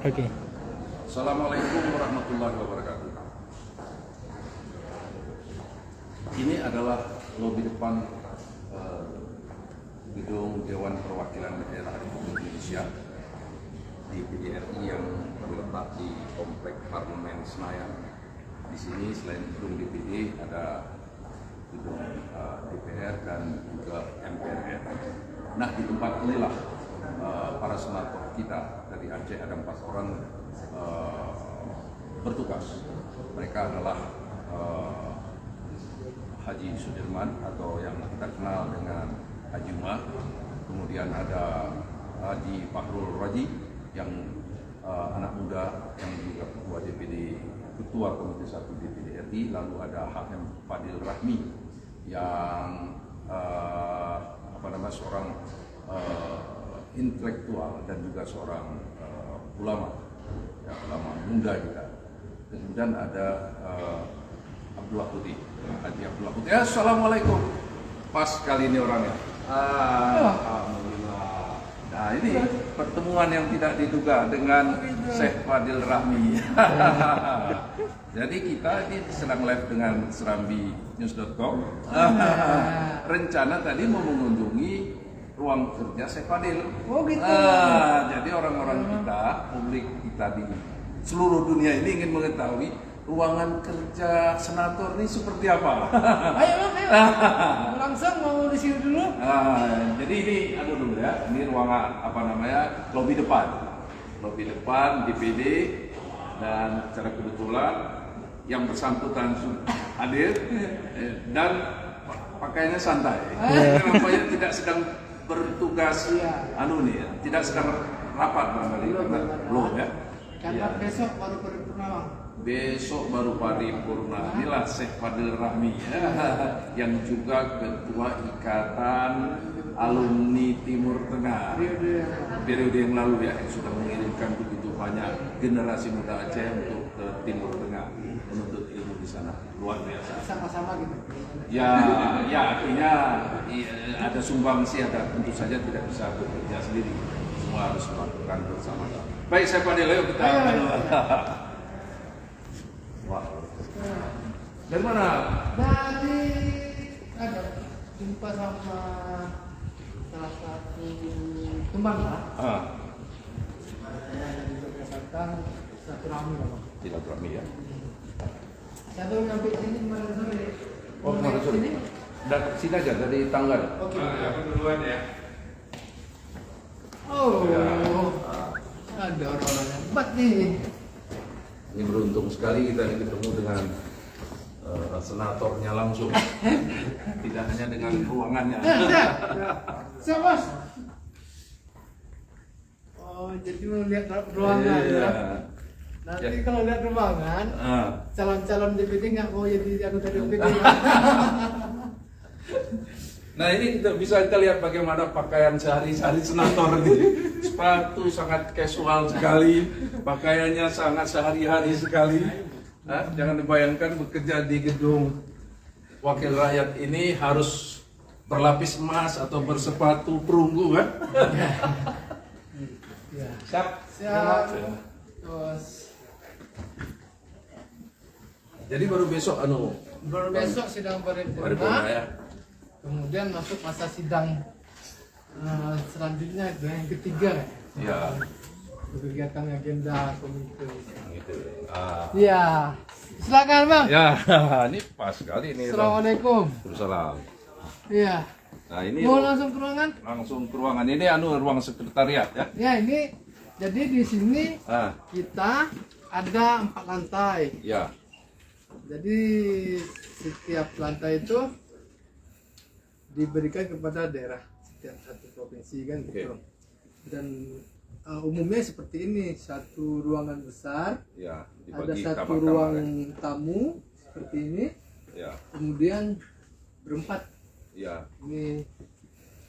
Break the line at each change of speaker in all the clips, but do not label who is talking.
Oke.
Assalamualaikum warahmatullahi wabarakatuh. Ini adalah lobi depan gedung Dewan Perwakilan Daerah Republik Indonesia di PDRI yang terletak di Komplek Parlemen Senayan. Di sini selain gedung DPD ada gedung DPR dan juga MPR. Nah, di tempat inilah para senator kita dari Aceh, ada 4 orang bertugas. Mereka adalah Haji Sudirman atau yang kita kenal dengan Haji Umar, kemudian ada Haji Fahrul Raji yang anak muda yang juga ketua DPD, ketua Komite 1 DPD RI, lalu ada HM Fadil Rahmi yang seorang intelektual dan juga seorang ulama, ya, ulama muda juga. Kemudian ada Abdullah Putih, Haji Abdullah Putih. Assalamualaikum. Pas kali ini orangnya. Alhamdulillah. Nah, ini pertemuan yang tidak diduga dengan Syekh Fadil Rahmi. Jadi kita ini sedang live dengan serambinews.com. Rencana tadi mau mengunjungi ruang kerja Syekh Fadil.
Oh gitu.
Jadi orang-orang kita, publik kita di seluruh dunia ini ingin mengetahui ruangan kerja senator ini seperti apa.
Ayo. Langsung mau di sini dulu.
Jadi ini dulu ya. Ini ruangan lobi depan. Lobi depan DPD, dan secara kebetulan yang bersangkutan hadir dan pakaiannya santai. Nampaknya tidak sedang bertugas tidak sedang rapat barangkali belum ya.
Karena besok baru paripurna.
Besok baru paripurna. Inilah Syekh Fadil Rahmi ya, yang juga ketua Ikatan Alumni Timur Tengah periode yang lalu ya, yang sudah mengirimkan begitu banyak generasi muda Aceh untuk ke Timur Tengah menuntut ilmu di sana. Luar biasa.
Sama-sama gitu.
Ya artinya ada sumbangsi, ada, tentu saja tidak bisa bekerja sendiri, semua harus melakukan bersama. Baik, saya Fadil, ayo kita. Wah. Dari mana?
Dari ada jumpa sama salah satu teman lah. Yang berdasarkan silaturahmi lah.
Silaturahmi ya.
Saya baru nyampe sini kemarin sore.
Oh, kemarin sore. Dan sini aja dari tanggal.
Oke.
Aku duluan ya.
Oh. Ada orang-orang yang hebat nih.
Ini beruntung sekali kita ketemu dengan senatornya langsung, tidak hanya dengan ruangannya.
Siap, Bos. Oh, jadi mau lihat ruangan ya. Nanti kalau lihat ruangan, calon-calon DPD nggak mau jadi anggota DPD.
Nah, ini bisa kita lihat bagaimana pakaian sehari-hari senator ini. Sepatu sangat casual sekali, pakaiannya sangat sehari-hari sekali. Jangan dibayangkan bekerja di gedung wakil rakyat ini harus berlapis emas atau bersepatu perunggu kan?
Ya.
Siap.
Bos.
Jadi baru besok
Baru besok sidang
paripurna
paripurna.
ya.
Kemudian masuk masa sidang selanjutnya itu yang ketiga
Ya.
kegiatan agenda komite.
Gitu.
Iya, silakan Bang.
Ya, ini pas sekali ini.
Assalamualaikum.
Waalaikumsalam.
Iya.
Nah, ini
Mau langsung ke ruangan?
langsung ke ruangan ini ruang sekretariat ya.
Ya ini, jadi di sini
Ah,
kita ada 4 lantai.
ya.
Jadi setiap lantai itu diberikan kepada daerah setiap satu provinsi kan gitu. Dan umumnya seperti ini, satu ruangan besar,
Ya,
ada
dibagi
satu
kamar-kamar
ruang
ya.
tamu seperti ini,
Ya,
kemudian berempat.
ya.
Ini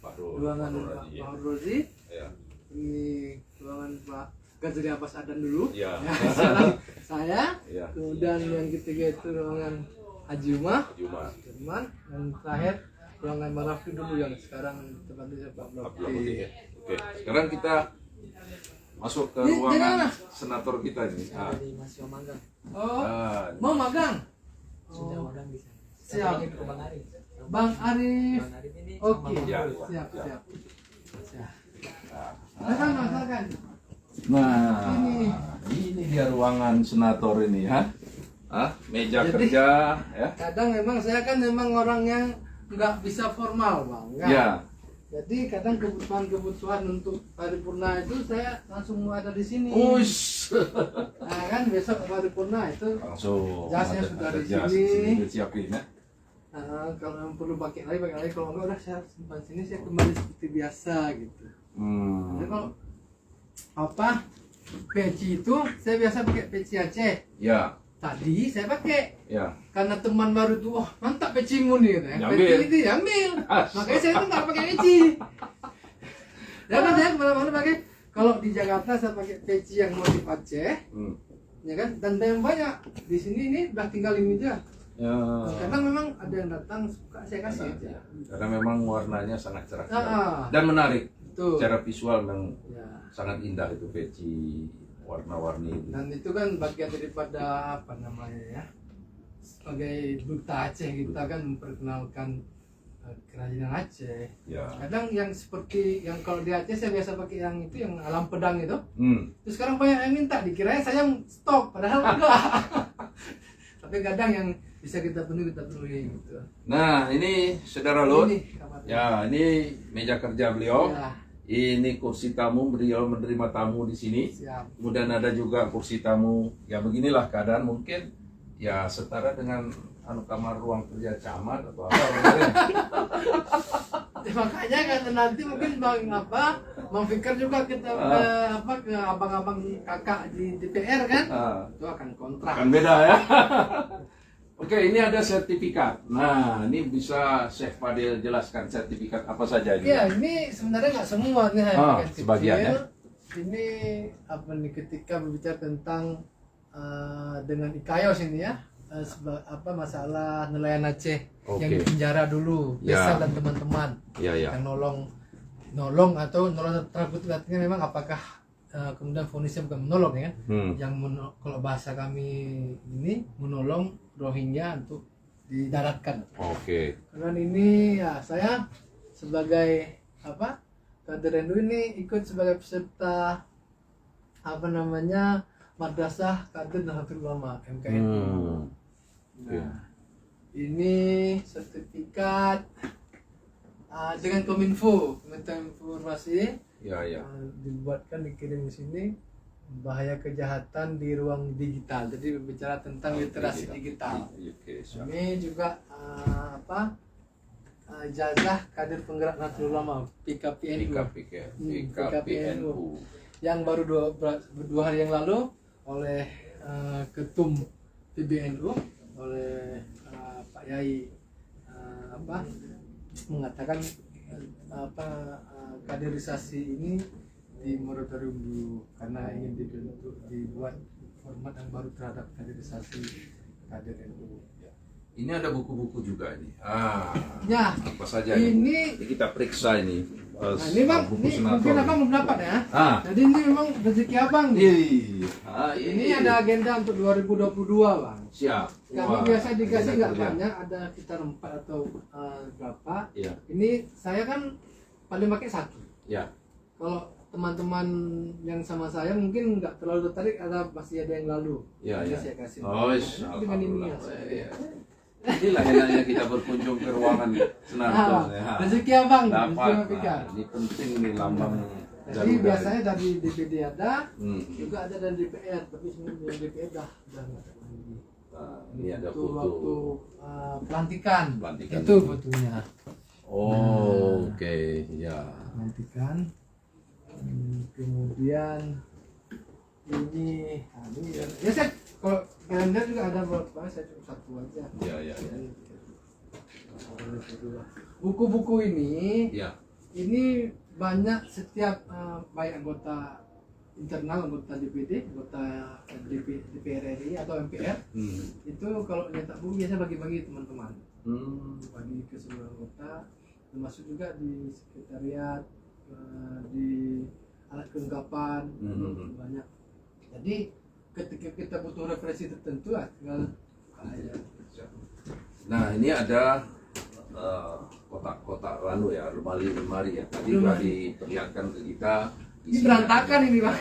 Fahrul
ruangan
Raji, ya.
Pak Rozi,
Ya.
ini ruangan Pak Ghazali Abbas Adan dulu.
Ya.
Sekarang saya,
Ya.
kemudian yang ketiga itu ruangan Haji Umar,
Juma.
Jerman, dan terakhir ruangan Marafi dulu yang sekarang tempatnya Pak
Abdullah
Marafi.
Putih ya. Oke, sekarang kita masuk ke
Jadi
ruangan
mana?
senator kita ini.
Saya di mahasiswa magang.
Oh,
Ah,
mau magang?
Sudah
Oh,
magang di sana.
siap.
Lagi ke Bang Arif.
Bang Arif.
Bang Arif ini
Oke,
sama Bang
Ya.
Arif.
siap,
Ya.
siap. Siap. Silakan, Bang, silakan.
Nah, ini dia ruangan senator ini, meja
Jadi-
kerja, ya.
Kadang memang saya kan memang orang yang nggak bisa formal, Bang. Nggak.
Ya,
Jadi kadang kebutuhan untuk paripurna itu saya langsung mau ada di sini.
ush,
Nah, kan besok paripurna itu.
langsung
Jasnya
ada-
sudah
ada
di
jas
sini.
disiapin, ya.
Kalau yang perlu pakai lagi. Kalau enggak udah saya simpan sini, saya kembali seperti biasa gitu. Jadi kalau apa peci itu saya biasa pakai peci Aceh.
Ya,
Tadi saya pakai
ya.
karena teman baru tuh, wah mantap pecimu nih, katanya.
Diambil.
Peci itu diambil.
As-
Makanya saya tuh nggak pakai peci. Ya kan saya kemana-mana pakai. Kalau di Jakarta saya pakai peci yang motif Aceh,
Hmm.
ya kan, dan yang banyak. Di sini ini udah tinggal ini aja.
Ya.
Kadang memang ada yang datang suka saya kasih aja.
Karena memang warnanya sangat cerah
Ah.
dan menarik.
Tuh.
Secara visual memang
Ya.
sangat indah itu peci warna-warni itu.
Dan itu kan bagian daripada apa namanya ya, sebagai duta Aceh kita kan memperkenalkan kerajinan Aceh.
Ya.
Kadang yang seperti yang kalau di Aceh saya biasa pakai yang itu yang alam pedang itu. Terus sekarang banyak yang minta, dikiranya saya yang stok, padahal enggak. Tapi kadang yang bisa kita penuhi gitu.
Nah, ini saudara Lut.
Ini kamarnya.
Ya, ini meja kerja beliau.
Ya,
Ini kursi tamu, beliau menerima tamu di sini.
siap.
Kemudian ada juga kursi tamu. Ya beginilah keadaan, mungkin ya setara dengan kamar ruang kerja camat atau apa mungkin.
Ya, makanya kan nanti mungkin Bang Fikar juga kita ke abang-abang kakak di DPR kan,
Ah,
itu akan kontrak.
kan beda ya. Oke, ini ada sertifikat. Nah, ini bisa Chef Fadil jelaskan sertifikat apa saja ini?
Ya, ini sebenarnya nggak semua nih, bagian
sebagian
kecil.
ya.
Ini apa nih, ketika berbicara tentang dengan IKAYOS ini ya, masalah nelayan Aceh yang di
Oke.
penjara dulu,
Ya.
Besar dan teman-teman
Ya, ya.
yang nolong atau nolong tersebut, artinya memang apakah kemudian vonisnya bukan menolong ya kan? Yang kalau bahasa kami ini menolong Rohingya untuk didaratkan.
Oke.
Karena ini ya saya sebagai kader NU ini ikut sebagai peserta Madrasah Kader Nahdlatul Ulama MKNU. Nah, ini sertifikat dengan Kominfo, Kementerian Informasi,
Ya, ya.
dibuatkan, dikirim ke sini. Bahaya kejahatan di ruang digital. Jadi berbicara tentang literasi digital.
Oke, siap.
Ini juga ijazah kader penggerak Nahdlatul Ulama PKPNU
PKPNU.
yang baru dua hari yang lalu oleh ketum PBNU oleh Pak Yai mengatakan kaderisasi ini di moratorium dulu karena ingin dibuat format yang baru terhadap kaderisasi kader NU.
Ini ada buku-buku juga ini.
Ya,
Apa saja
ini
kita periksa ini.
nah, ini Bang,
buku
ini
senator.
mungkin Abang belum dapat ya. Jadi ini memang rezeki Abang nih. Ini ada agenda untuk 2022 Bang.
Siap.
Kami
Wah,
biasa dikasih
agenda
nggak
kerja.
banyak, ada sekitar 4 atau berapa.
Iya.
Ini saya kan paling pakai satu.
Ya.
Kalau teman-teman yang sama saya mungkin nggak terlalu tertarik, masih ada yang lalu.
Ya,
Jadi
ya.
saya kasih.
Oh,
Dengan ini ya.
Alhamdulillah. Inilah enaknya kita berkunjung ke ruangan senator.
Nah, rezeki Abang, rezeki
Dapat.
Abang Fikar.
Ini penting nih lambang.
Jadi
Garuda.
biasanya dari DPD ada,
Hmm.
juga ada dari DPR, tapi sebenarnya yang DPR udah nggak ada lagi.
Ini ada
Itu
foto.
waktu pelantikan.
Pelantikan.
Itu fotonya.
Oh, oke. Ya.
Pelantikan. Kemudian ini ya saya kalau kalender juga ada beberapa, saya cuma satu aja.
Ya, ya, ya.
Buku-buku
Ya.
ini banyak setiap baik anggota internal, anggota DPD, anggota DPR RI atau MPR itu kalau nyetak buku biasa bagi-bagi teman-teman, bagi ke seluruh anggota, termasuk juga di sekretariat, di alat kelengkapan banyak. Jadi ketika kita butuh referensi tertentu tinggal buka aja.
Nah ini ada kotak-kotak ya, lemari ya. Tadi sudah diperlihatkan ke kita.
Ini berantakan ini Bang.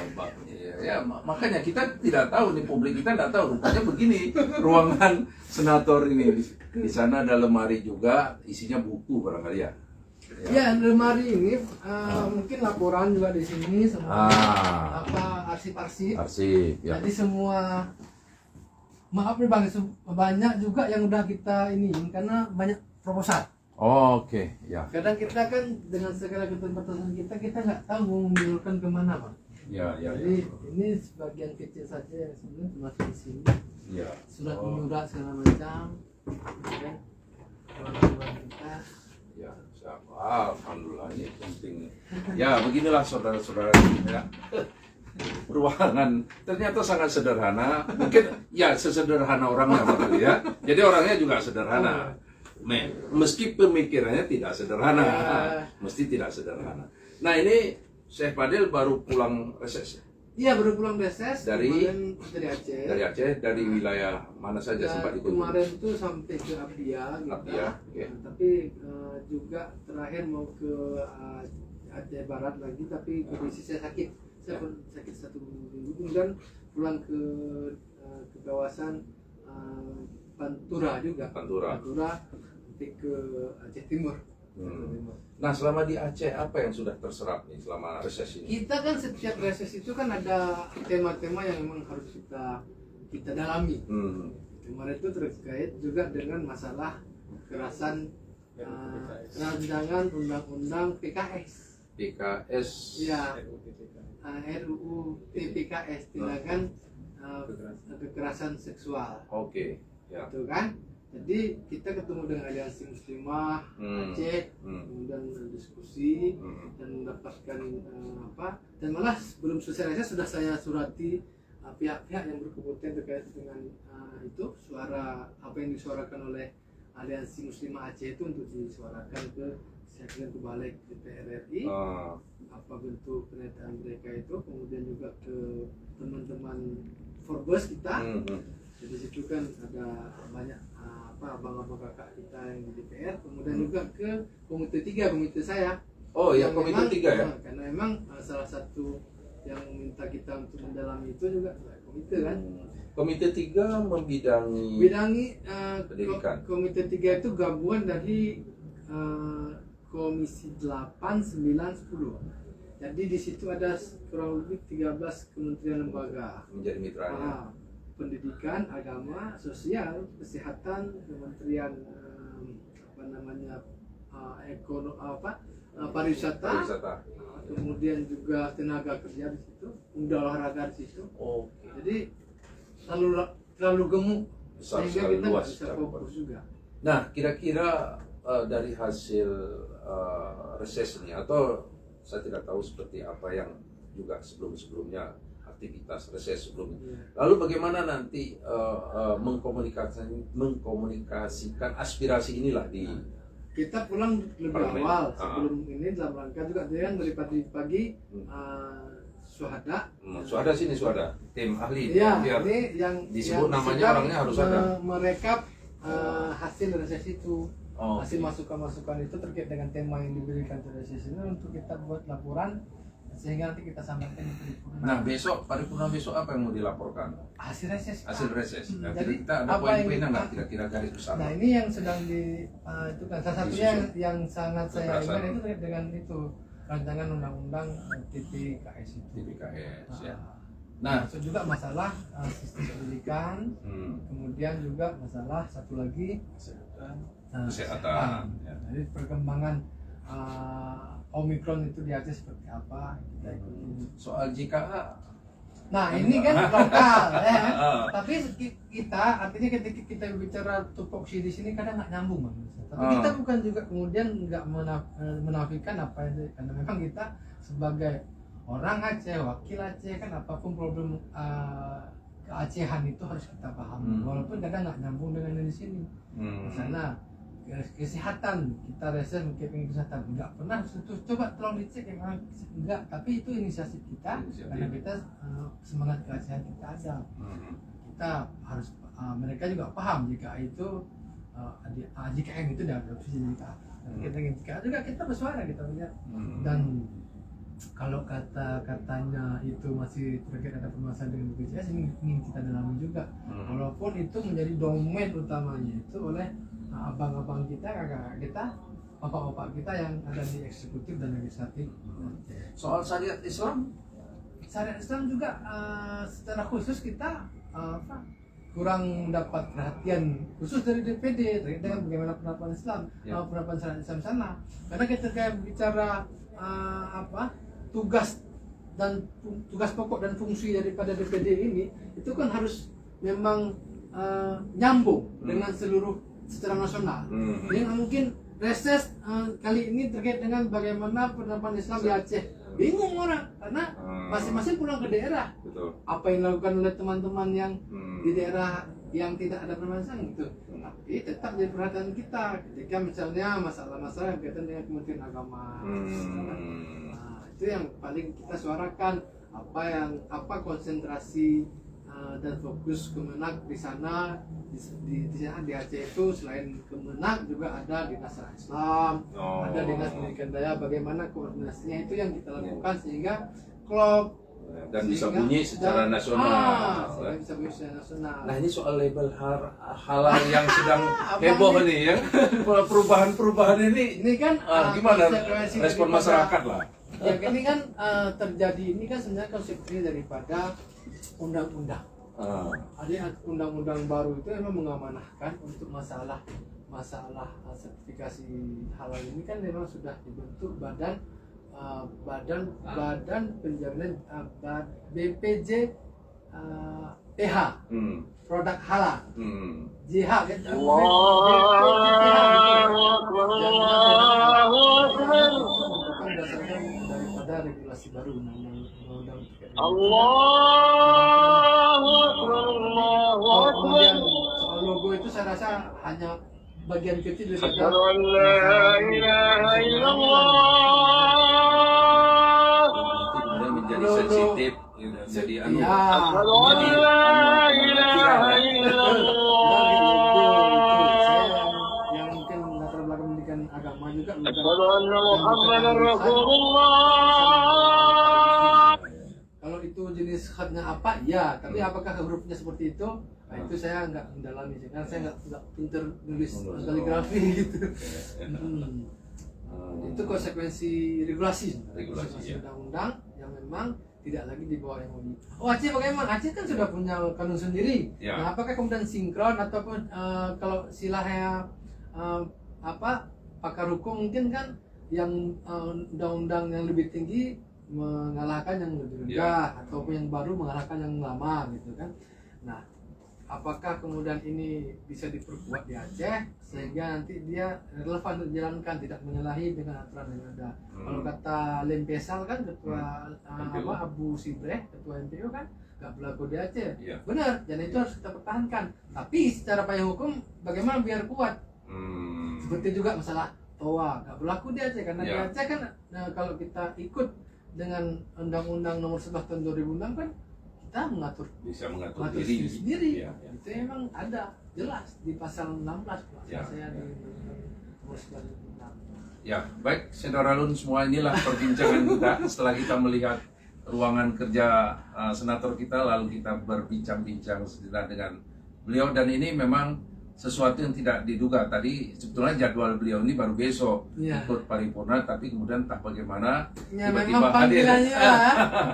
Ya, makanya kita tidak tahu nih, publik kita tidak tahu. Rupanya begini ruangan senator ini. Di sana ada lemari juga, isinya buku barangkali ya.
Ya, lemari ini mungkin laporan juga di sini semua arsip-arsip.
Arsip ya.
Jadi semua maaf nih Bang, banyak juga yang udah kita ini karena banyak proposal.
Oke, ya.
Kadang kita kan dengan segala keterbatasan kita nggak tahu mau menyalurkan kemana Bang.
Ya.
Jadi ini sebagian kecil saja yang sebenarnya termasuk di sini.
Ya.
Surat menyurat segala macam. Ya. Kawan-kawan kita.
Ya, siapa? Alhamdulillah ini penting. Ya, beginilah saudara-saudara ya. Ruangan ternyata sangat sederhana. Mungkin ya sesederhana orangnya betul ya. Jadi orangnya juga sederhana. Meski pemikirannya tidak sederhana, mesti tidak sederhana. Nah ini Syekh Fadil baru pulang reses.
Iya baru pulang reses
dari
Aceh.
Dari Aceh, dari wilayah mana saja sempat itu?
Kemarin tuh sampai ke Abdia, gitu.
Okay.
Tapi juga terakhir mau ke Aceh Barat lagi, tapi kondisi saya sakit. Saya sakit 1 minggu, kemudian pulang ke kawasan Pantura juga. Pantura nanti ke Aceh Timur.
Nah selama di Aceh apa yang sudah terserap nih selama reses ini?
Kita kan setiap reses itu kan ada tema-tema yang memang harus kita dalami. Kemarin itu terkait juga dengan masalah kekerasan rancangan undang-undang PKS.
Ya.
RUU TPKS tindakan kekerasan seksual.
Oke. Ya.
Itu kan. Jadi kita ketemu dengan Aliansi Muslimah Aceh, kemudian diskusi dan mendapatkan dan malah sebelum selesai reses sudah saya surati pihak-pihak yang berkepentingan terkait dengan itu suara apa yang disuarakan oleh Aliansi Muslimah Aceh itu untuk disuarakan ke Sekjen Balik DPR RI, apa bentuk pernyataan mereka itu, kemudian juga ke teman-teman Forbes kita. Jadi situ kan ada banyak abang-abang kakak kita yang di DPR, kemudian juga ke Komite 3, komite saya.
Oh ya, Komite 3 ya?
Karena memang salah satu yang meminta kita untuk mendalami itu juga komite kan.
Komite 3 membidangi pendidikan.
Komite 3 itu gabungan dari Komisi 8, 9, 10. Jadi di situ ada kurang lebih 13 kementerian lembaga.
Menjadi mitranya.
Pendidikan, agama, sosial, kesehatan, kementerian pariwisata, kemudian juga tenaga kerja di situ, pemuda olahraga di situ. Jadi terlalu gemuk sehingga kita nggak bisa fokus juga.
Nah, kira-kira dari hasil reses ini, atau saya tidak tahu seperti apa yang juga sebelum-sebelumnya aktivitas reses sebelumnya. Lalu bagaimana nanti mengkomunikasikan aspirasi inilah di
kita pulang lebih awal sebelum ini dalam rangka juga dengan dari pagi Suhada.
Suhada sini Suhada, tim ahli.
Ya,
biar
ini yang
disebut namanya orangnya harus ada.
Merekap hasil reses itu. Hasil masukan-masukan itu terkait dengan tema yang diberikan di reses ini untuk kita buat laporan sehingga nanti kita sampaikan di paripurna.
Nah besok paripurna besok apa yang mau dilaporkan?
Hasil reses.
Nah,
jadi
kita ada poin-poinnya nggak kira-kira garis besar?
Nah ini yang sedang itu kan salah satunya yang sangat saya ingat itu terkait dengan itu rancangan undang-undang TPKS itu.
TPKS ya.
Nah itu juga masalah sistem pendidikan, kemudian juga masalah satu lagi kesehatan. Ya. Jadi perkembangan Omikron itu di Aceh seperti apa kita ikuti.
Soal JKA.
Nah ini kan lokal ya. Tapi kita artinya ketika kita bicara tupoksi di sini kadang nggak nyambung Bang. Tapi kita bukan juga kemudian nggak menafikan apa itu, karena memang kita sebagai orang Aceh, wakil Aceh kan apapun problem keacehan itu harus kita pahami. Walaupun kadang nggak nyambung dengan yang di sini. Misalnya kesehatan, kita reses mungkin kesehatan nggak pernah sentuh, coba tolong dicek ya memang enggak, tapi itu inisiatif kita karena kita semangat keasian kita ada. Kita harus mereka juga paham jika itu jika yang itu diadopsi jika kita juga kita bersuara kita lihat dan kalau katanya itu masih terkait ada permasalahan dengan BPJS ini ingin kita dalami juga walaupun itu menjadi domain utamanya itu oleh abang-abang kita, kakak-kakak kita, bapak-bapak kita yang ada di eksekutif dan legislatif.
Soal syariat Islam?
Syariat Islam juga secara khusus kita kurang mendapat perhatian khusus dari DPD terkait dengan bagaimana penerapan Islam, penerapan syariat Islam sana. Karena ketika bicara tugas pokok dan fungsi daripada DPD ini itu kan harus memang nyambung dengan seluruh secara nasional. Yang mungkin reses kali ini terkait dengan bagaimana penerapan Islam di Aceh. Bingung orang karena masing-masing pulang ke daerah.
Betul.
Apa yang dilakukan oleh teman-teman yang di daerah yang tidak ada permasalahan gitu. Tapi tetap jadi perhatian kita ketika misalnya masalah-masalah yang berkaitan dengan Kementerian Agama. Itu yang paling kita suarakan apa konsentrasi dan fokus Kemenak di sana di Aceh itu selain Kemenak juga ada Dinas Syariat Islam, ada Dinas Pendidikan Daya, bagaimana koordinasinya itu yang kita lakukan sehingga klop
dan bisa bunyi secara nasional.
Bisa bunyi secara nasional.
Nah ini soal label halal yang sedang heboh nih ya, perubahan ini
kan
gimana respon masyarakat lah?
Ya ini kan terjadi ini kan sebenarnya konsepnya daripada undang-undang. Ada undang-undang baru itu memang mengamanahkan untuk masalah sertifikasi halal ini kan memang sudah dibentuk badan penjaminan BPJ PH produk halal JH kan berdasarkan daripada regulasi baru undang-undang kemudian soal logo itu saya rasa hanya bagian kecil dari
menjadi sensitif jadi
yang mungkin latar belakang pendidikan agama juga kalau itu jenis khadnya apa ya, tapi apakah hurufnya seperti itu? Nah, itu saya nggak mendalami karena saya nggak pinter nulis kaligrafi gitu. Itu konsekuensi regulasi undang-undang yang memang tidak lagi di bawah MUI. Aceh bagaimana? Aceh kan sudah punya kanun sendiri. Nah, apakah kemudian sinkron ataupun kalau istilahnya pakar hukum mungkin kan yang undang-undang yang lebih tinggi mengalahkan yang lebih rendah ataupun yang baru mengalahkan yang lama gitu kan. Nah, apakah kemudian ini bisa diperkuat di Aceh sehingga nanti dia relevan dijalankan tidak menyalahi dengan aturan yang ada. Kalau kata Lempesal kan ketua Abu Sibreh ketua MPO kan nggak berlaku di Aceh. Benar, dan itu harus kita pertahankan. Tapi secara payung hukum bagaimana biar kuat? Seperti juga masalah TOA nggak berlaku di Aceh karena di Aceh kan kalau kita ikut dengan Undang-Undang Nomor 11 Tahun 2006 kan kita bisa mengatur diri sendiri. Itu memang ada jelas di pasal 16 saya di Nomor 11.
Ya, baik Saudara Lun, semua inilah perbincangan kita setelah kita melihat ruangan kerja senator kita lalu kita berbincang-bincang sejenak dengan beliau dan ini memang sesuatu yang tidak diduga. Tadi sebetulnya jadwal beliau ini baru besok ikut paripurna, tapi kemudian entah bagaimana tiba-tiba hadir.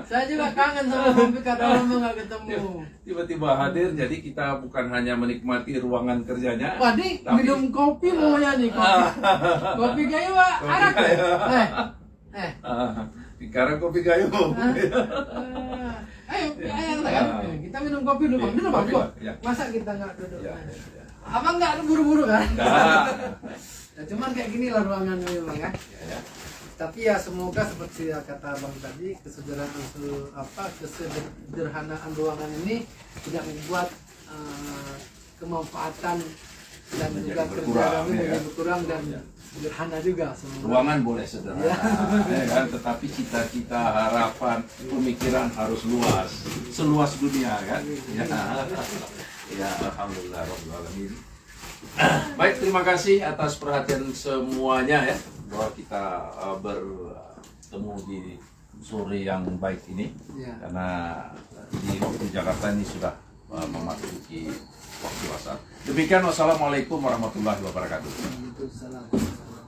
Saya juga kangen sama Bobi karena lama nggak ketemu.
Tiba-tiba hadir, jadi kita bukan hanya menikmati ruangan kerjanya.
Tapi minum kopi maunya nih kopi gayo arak.
Sekarang kopi gayo.
Ayo kan? Kita minum kopi dulu, minum apa? Masa kita nggak duduk? Abang nggak buru-buru kan? Ya, cuman kayak gini lah ruangannya memang kan. Tapi ya semoga seperti kata abang tadi kesederhanaan ruangan ini tidak membuat kemanfaatan dan
menjadi
juga
berkurang,
kerja kami
ya
menjadi
kan?
berkurang dan sederhana juga semua.
Ruangan boleh sederhana, ya kan? Tetapi cita-cita, harapan, pemikiran harus luas, seluas dunia kan? Ya, ya alhamdulillah rabbil alamin. Baik, terima kasih atas perhatian semuanya ya, bahwa kita bertemu di sore yang baik ini,
Ya.
karena di waktu Jakarta ini sudah memasuki waktu asar. Demikian, wassalamualaikum warahmatullahi wabarakatuh.
Waalaikumsalam.